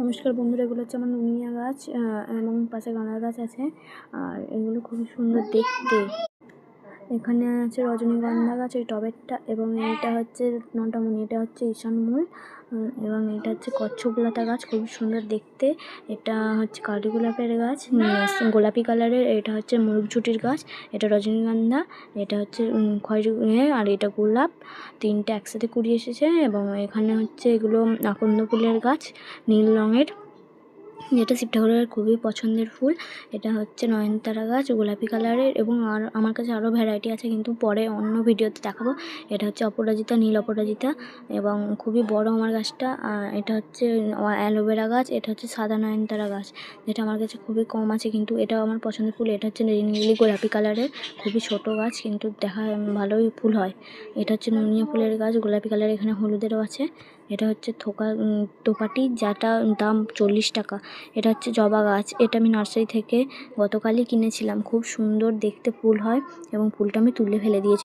নমস্কার বন্ধুরা, এগুলো হচ্ছে আমার নুনিয়া গাছ এবং পাশে গাঁদা গাছ আছে। আর এগুলো খুবই সুন্দর দেখতে। এখানে আছে রজনীগন্ধা গাছ, এই টবেরটা, এবং এইটা হচ্ছে নটামণি, এটা হচ্ছে ঈশানমূল, এবং এটা হচ্ছে কচ্ছপলতা গাছ, খুবই সুন্দর দেখতে। এটা হচ্ছে কাঠি গোলাপের গাছ, গোলাপি কালারের। এটা হচ্ছে মুরগছুটির গাছ, এটা রজনীগন্ধা, এটা হচ্ছে খয়েরি, আর এটা গোলাপ। তিনটে একসাথে কুড়ি এসেছে। এবং এখানে হচ্ছে এগুলো আকন্দ ফুলের গাছ, নীল রঙের, যেটা শিব ঠাকুরের খুবই পছন্দের ফুল। এটা হচ্ছে নয়নতারা গাছ, গোলাপি কালারের, এবং আর আমার কাছে আরও ভ্যারাইটি আছে, কিন্তু পরে অন্য ভিডিওতে দেখাবো। এটা হচ্ছে অপরাজিতা, নীল অপরাজিতা, এবং খুবই বড় আমার গাছটা। আর এটা হচ্ছে অ্যালোভেরা গাছ। এটা হচ্ছে সাদা নয়নতারা গাছ, যেটা আমার কাছে খুবই কম আছে, কিন্তু এটাও আমার পছন্দের ফুল। এটা হচ্ছে নীলি গোলাপি কালারের, খুবই ছোট গাছ, কিন্তু দেখা ভালোই ফুল হয়। এটা হচ্ছে নুনিয়া ফুলের গাছ, গোলাপি কালারের, এখানে হলুদেরও আছে। এটা হচ্ছে দোপাটি, যাটা দাম 40 টাকা। এটা হচ্ছে জবা গাছ, এটা আমি নার্সারি থেকে গতকালই কিনেছিলাম। খুব সুন্দর দেখতে ফুল হয়, এবং ফুলটা আমি তুলে ফেলে দিয়েছি।